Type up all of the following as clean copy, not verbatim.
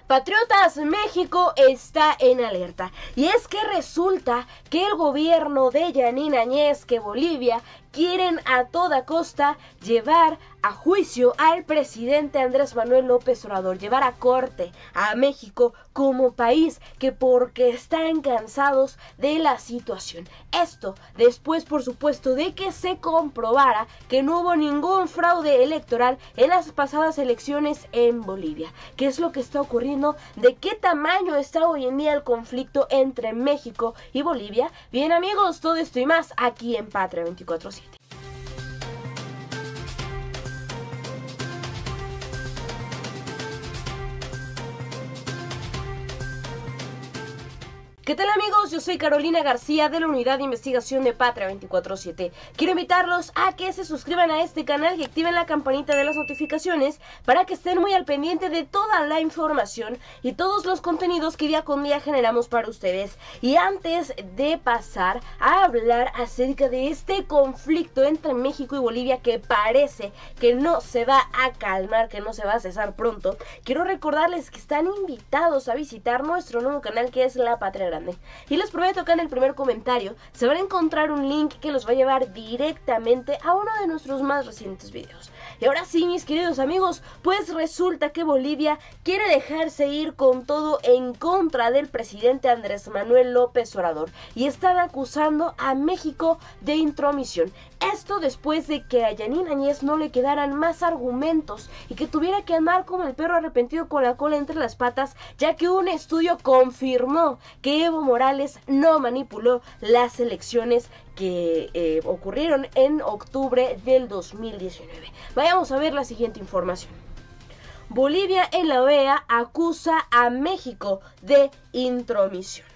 Patriotas, México está en alerta. Y es que resulta que el gobierno de Yanine Áñez, que Bolivia, quieren a toda costa llevar a juicio al presidente Andrés Manuel López Obrador, llevar a corte a México como país, que porque están cansados de la situación. Esto después, por supuesto, de que se comprobara que no hubo ningún fraude electoral en las pasadas elecciones en Bolivia. ¿Qué es lo que está ocurriendo? ¿De qué tamaño está hoy en día el conflicto entre México y Bolivia? Bien, amigos, todo esto y más aquí en Patria 24/7. ¿Qué tal, amigos? Yo soy Carolina García de la Unidad de Investigación de Patria 24/7. Quiero invitarlos a que se suscriban a este canal y activen la campanita de las notificaciones para que estén muy al pendiente de toda la información y todos los contenidos que día con día generamos para ustedes. Y antes de pasar a hablar acerca de este conflicto entre México y Bolivia, que parece que no se va a calmar, que no se va a cesar pronto, quiero recordarles que están invitados a visitar nuestro nuevo canal, que es La Patria Grande. Y les prometo que en el primer comentario se van a encontrar un link que los va a llevar directamente a uno de nuestros más recientes videos. Y ahora sí, mis queridos amigos, pues resulta que Bolivia quiere dejarse ir con todo en contra del presidente Andrés Manuel López Obrador y están acusando a México de intromisión. Esto después de que a Yanine Áñez no le quedaran más argumentos y que tuviera que andar como el perro arrepentido con la cola entre las patas, ya que un estudio confirmó que Evo Morales no manipuló las elecciones que ocurrieron en octubre del 2019. Vayamos a ver la siguiente información. Bolivia en la OEA acusa a México de intromisión.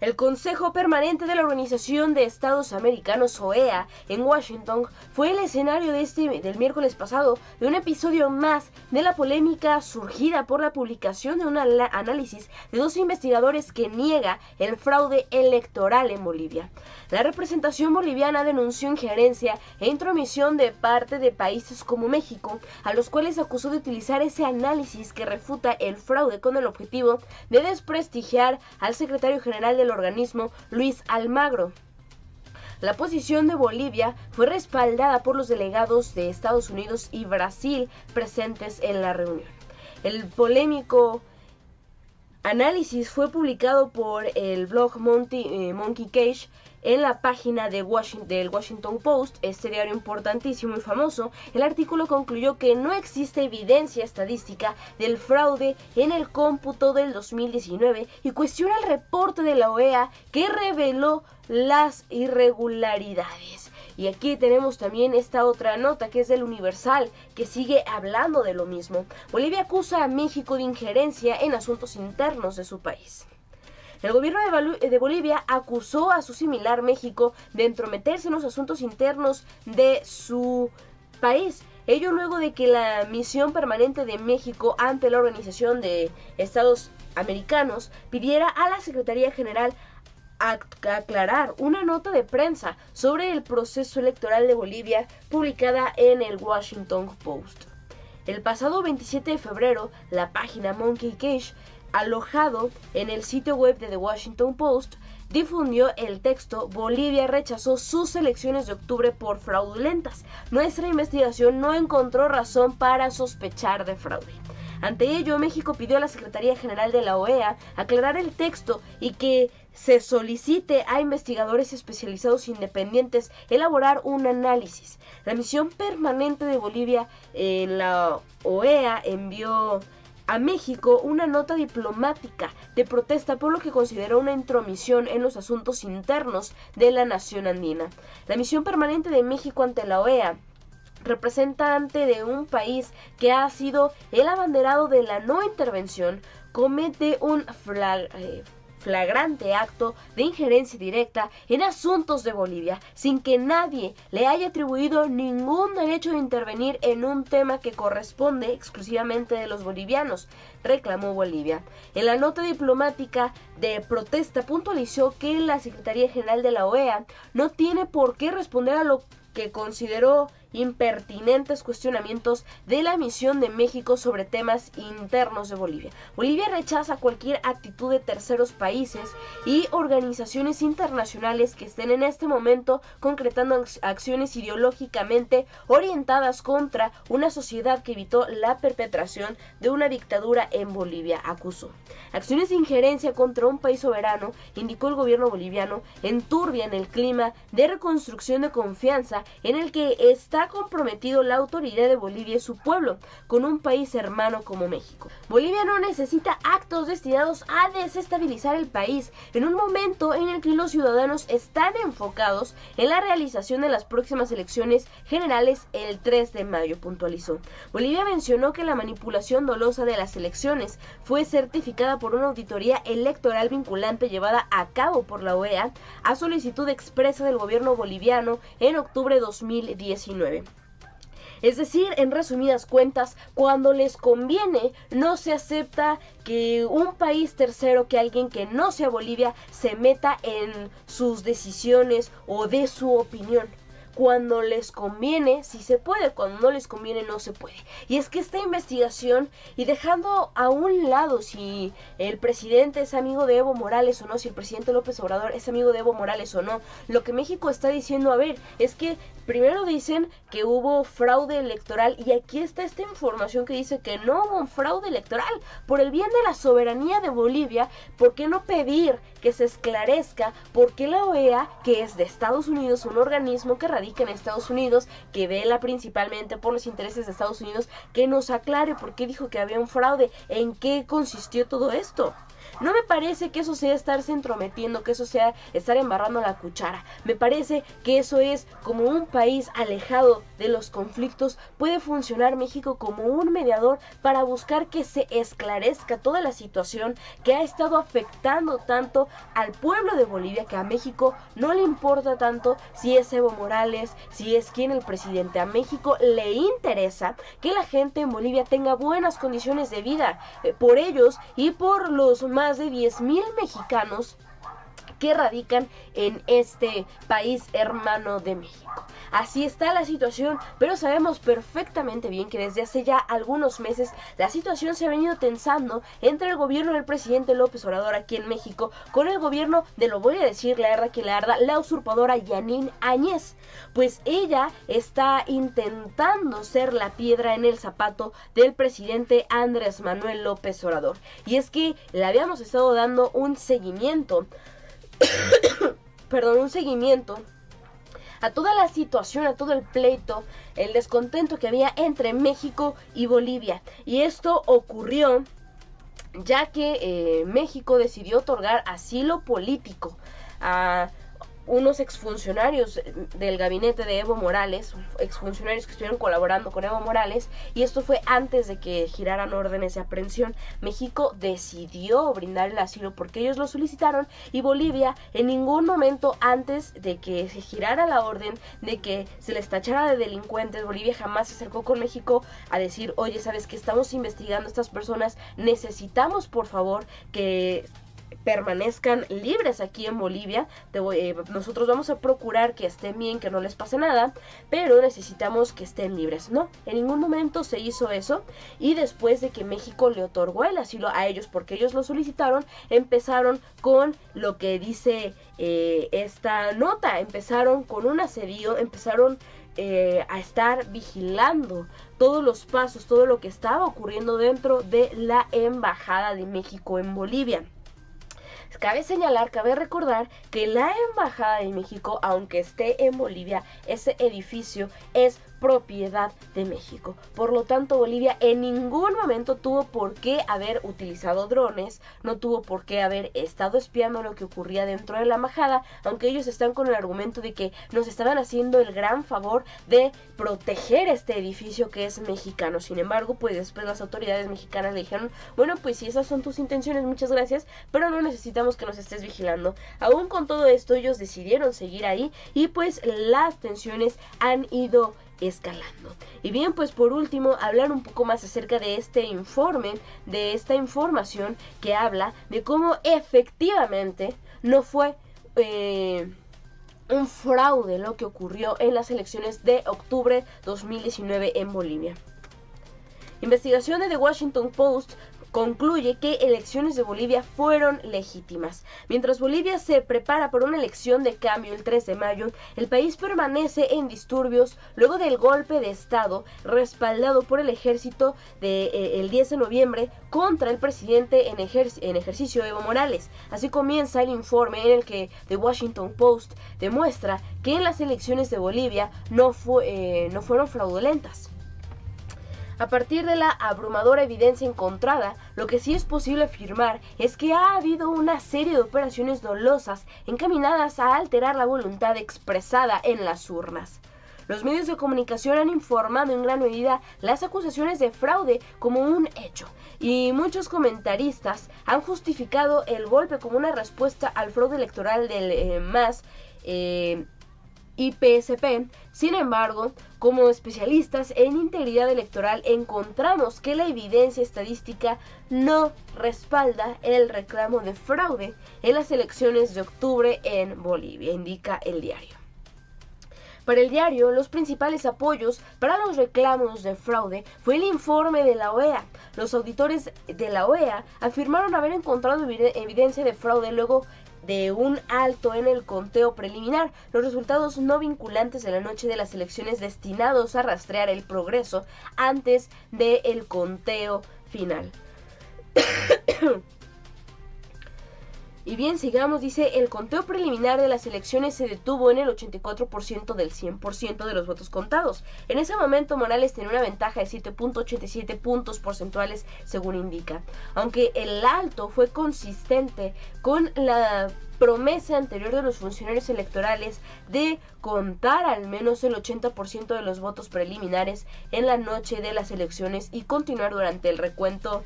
El Consejo Permanente de la Organización de Estados Americanos, OEA, en Washington, fue el escenario del miércoles pasado de un episodio más de la polémica surgida por la publicación de un análisis de dos investigadores que niega el fraude electoral en Bolivia. La representación boliviana denunció injerencia e intromisión de parte de países como México, a los cuales acusó de utilizar ese análisis que refuta el fraude con el objetivo de desprestigiar al secretario general del organismo, Luis Almagro. La posición de Bolivia fue respaldada por los delegados de Estados Unidos y Brasil presentes en la reunión. El polémico análisis fue publicado por el blog Monkey Cage en la página del Washington Post, este diario importantísimo y famoso. El artículo concluyó que no existe evidencia estadística del fraude en el cómputo del 2019 y cuestiona el reporte de la OEA que reveló las irregularidades. Y aquí tenemos también esta otra nota que es del Universal, que sigue hablando de lo mismo. Bolivia acusa a México de injerencia en asuntos internos de su país. El gobierno de Bolivia acusó a su similar México de entrometerse en los asuntos internos de su país. Ello luego de que la misión permanente de México ante la Organización de Estados Americanos pidiera a la Secretaría General aclarar una nota de prensa sobre el proceso electoral de Bolivia publicada en el Washington Post. El pasado 27 de febrero, la página Monkey Cage, alojado en el sitio web de The Washington Post, difundió el texto: Bolivia rechazó sus elecciones de octubre por fraudulentas. Nuestra investigación no encontró razón para sospechar de fraude. Ante ello, México pidió a la Secretaría General de la OEA aclarar el texto y que se solicite a investigadores especializados independientes elaborar un análisis. La misión permanente de Bolivia en la OEA envió a México una nota diplomática de protesta por lo que consideró una intromisión en los asuntos internos de la nación andina. La misión permanente de México ante la OEA, representante de un país que ha sido el abanderado de la no intervención, comete un flagrante acto de injerencia directa en asuntos de Bolivia, sin que nadie le haya atribuido ningún derecho de intervenir en un tema que corresponde exclusivamente de los bolivianos, reclamó Bolivia. En la nota diplomática de protesta puntualizó que la Secretaría General de la OEA no tiene por qué responder a lo que consideró impertinentes cuestionamientos de la misión de México sobre temas internos de Bolivia. Bolivia rechaza cualquier actitud de terceros países y organizaciones internacionales que estén en este momento concretando acciones ideológicamente orientadas contra una sociedad que evitó la perpetración de una dictadura en Bolivia, acusó. Acciones de injerencia contra un país soberano, indicó el gobierno boliviano, enturbian el clima de reconstrucción de confianza en el que está comprometido la autoridad de Bolivia y su pueblo, con un país hermano como México. Bolivia no necesita actos destinados a desestabilizar el país, en un momento en el que los ciudadanos están enfocados en la realización de las próximas elecciones generales el 3 de mayo, puntualizó. Bolivia mencionó que la manipulación dolosa de las elecciones fue certificada por una auditoría electoral vinculante llevada a cabo por la OEA a solicitud expresa del gobierno boliviano en octubre de 2019. Es decir, en resumidas cuentas, cuando les conviene, no se acepta que un país tercero, que alguien que no sea Bolivia, se meta en sus decisiones o dé su opinión. Cuando les conviene, sí se puede, cuando no les conviene, no se puede. Y es que esta investigación, y dejando a un lado si el presidente es amigo de Evo Morales o no, si el presidente López Obrador es amigo de Evo Morales o no, lo que México está diciendo, a ver, es que primero dicen que hubo fraude electoral, y aquí está esta información que dice que no hubo un fraude electoral. Por el bien de la soberanía de Bolivia, ¿por qué no pedir que se esclarezca por qué la OEA, que es de Estados Unidos, un organismo que radica en Estados Unidos, que vela principalmente por los intereses de Estados Unidos, que nos aclare por qué dijo que había un fraude, en qué consistió todo esto? No me parece que eso sea estarse entrometiendo, que eso sea estar embarrando la cuchara. Me parece que eso es como un país alejado de los conflictos. Puede funcionar México como un mediador para buscar que se esclarezca toda la situación que ha estado afectando tanto al pueblo de Bolivia, que a México no le importa tanto si es Evo Morales, si es quien el presidente. A México le interesa que la gente en Bolivia tenga buenas condiciones de vida, por ellos y por los más de 10,000 mexicanos que radican en este país hermano de México. Así está la situación, pero sabemos perfectamente bien que desde hace ya algunos meses la situación se ha venido tensando entre el gobierno del presidente López Obrador aquí en México con el gobierno de, lo voy a decir, la usurpadora Yanine Áñez, pues ella está intentando ser la piedra en el zapato del presidente Andrés Manuel López Obrador. Y es que le habíamos estado dando un seguimiento a toda la situación, a todo el pleito, el descontento que había entre México y Bolivia. Y esto ocurrió ya que México decidió otorgar asilo político a unos exfuncionarios del gabinete de Evo Morales, exfuncionarios que estuvieron colaborando con Evo Morales, y esto fue antes de que giraran órdenes de aprehensión. México decidió brindar el asilo porque ellos lo solicitaron, y Bolivia en ningún momento antes de que se girara la orden, de que se les tachara de delincuentes, Bolivia jamás se acercó con México a decir, oye, sabes que estamos investigando a estas personas, necesitamos por favor que permanezcan libres aquí en Bolivia. Nosotros vamos a procurar que estén bien, que no les pase nada, pero necesitamos que estén libres. No, en ningún momento se hizo eso, y después de que México le otorgó el asilo a ellos porque ellos lo solicitaron, empezaron con lo que dice esta nota, empezaron con un asedio, empezaron a estar vigilando todos los pasos, todo lo que estaba ocurriendo dentro de la Embajada de México en Bolivia. Cabe señalar, cabe recordar que la Embajada de México, aunque esté en Bolivia, ese edificio es propiedad de México. Por lo tanto, Bolivia en ningún momento tuvo por qué haber utilizado drones, no tuvo por qué haber estado espiando lo que ocurría dentro de la embajada, aunque ellos están con el argumento de que nos estaban haciendo el gran favor de proteger este edificio que es mexicano. Sin embargo, pues después las autoridades mexicanas le dijeron, bueno, pues si esas son tus intenciones, muchas gracias, pero no necesitamos que nos estés vigilando. Aún con todo esto, ellos decidieron seguir ahí, y pues las tensiones han ido escalando. Y bien, pues por último, hablar un poco más acerca de este informe, de esta información que habla de cómo efectivamente no fue un fraude lo que ocurrió en las elecciones de octubre 2019 en Bolivia. Investigación de The Washington Post concluye que elecciones de Bolivia fueron legítimas. Mientras Bolivia se prepara para una elección de cambio el 3 de mayo, el país permanece en disturbios luego del golpe de Estado respaldado por el ejército el 10 de noviembre contra el presidente en ejercicio Evo Morales. Así comienza el informe en el que The Washington Post demuestra que en las elecciones de Bolivia no fueron fraudulentas. A partir de la abrumadora evidencia encontrada, lo que sí es posible afirmar es que ha habido una serie de operaciones dolosas encaminadas a alterar la voluntad expresada en las urnas. Los medios de comunicación han informado en gran medida las acusaciones de fraude como un hecho, y muchos comentaristas han justificado el golpe como una respuesta al fraude electoral del MAS IPSP. Sin embargo, como especialistas en integridad electoral encontramos que la evidencia estadística no respalda el reclamo de fraude en las elecciones de octubre en Bolivia, indica el diario. Para el diario, los principales apoyos para los reclamos de fraude fue el informe de la OEA. Los auditores de la OEA afirmaron haber encontrado evidencia de fraude luego de un alto en el conteo preliminar, los resultados no vinculantes de la noche de las elecciones destinados a rastrear el progreso antes del conteo final. Y bien, sigamos, dice, el conteo preliminar de las elecciones se detuvo en el 84% del 100% de los votos contados. En ese momento Morales tenía una ventaja de 7.87 puntos porcentuales, según indica. Aunque el alto fue consistente con la promesa anterior de los funcionarios electorales de contar al menos el 80% de los votos preliminares en la noche de las elecciones y continuar durante el recuento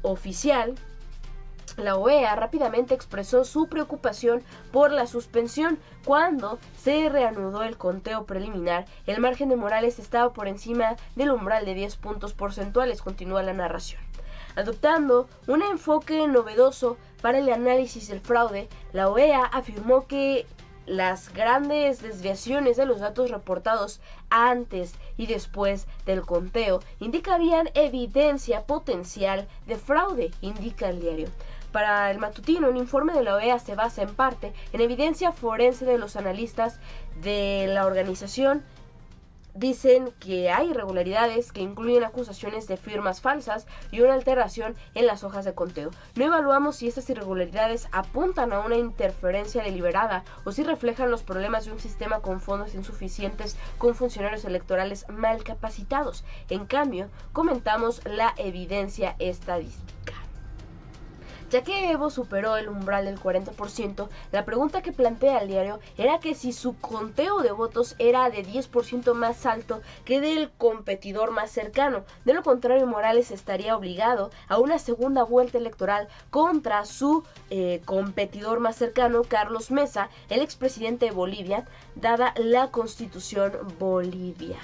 oficial, la OEA rápidamente expresó su preocupación por la suspensión. Cuando se reanudó el conteo preliminar, el margen de Morales estaba por encima del umbral de 10 puntos porcentuales, continúa la narración. Adoptando un enfoque novedoso para el análisis del fraude, la OEA afirmó que las grandes desviaciones de los datos reportados antes y después del conteo indicarían evidencia potencial de fraude, indica el diario. Para el matutino, un informe de la OEA se basa en parte en evidencia forense de los analistas de la organización. Dicen que hay irregularidades que incluyen acusaciones de firmas falsas y una alteración en las hojas de conteo. No evaluamos si estas irregularidades apuntan a una interferencia deliberada o si reflejan los problemas de un sistema con fondos insuficientes con funcionarios electorales mal capacitados. En cambio, comentamos la evidencia estadística. Ya que Evo superó el umbral del 40%, la pregunta que plantea el diario era que si su conteo de votos era de 10% más alto que del competidor más cercano. De lo contrario, Morales estaría obligado a una segunda vuelta electoral contra su competidor más cercano, Carlos Mesa, el expresidente de Bolivia, dada la Constitución boliviana.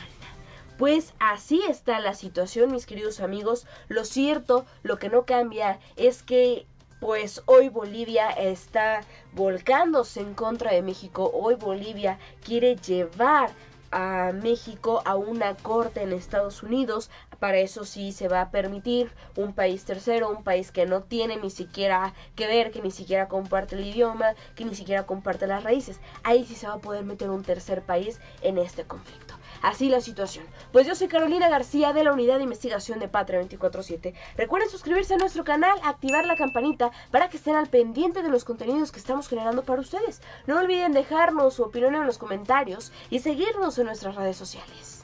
Pues así está la situación, mis queridos amigos. Lo cierto, lo que no cambia es que pues hoy Bolivia está volcándose en contra de México. Hoy Bolivia quiere llevar a México a una corte en Estados Unidos. Para eso sí se va a permitir un país tercero, un país que no tiene ni siquiera que ver, que ni siquiera comparte el idioma, que ni siquiera comparte las raíces. Ahí sí se va a poder meter un tercer país en este conflicto. Así la situación. Pues yo soy Carolina García de la Unidad de Investigación de Patria 24/7. Recuerden suscribirse a nuestro canal, activar la campanita para que estén al pendiente de los contenidos que estamos generando para ustedes. No olviden dejarnos su opinión en los comentarios y seguirnos en nuestras redes sociales.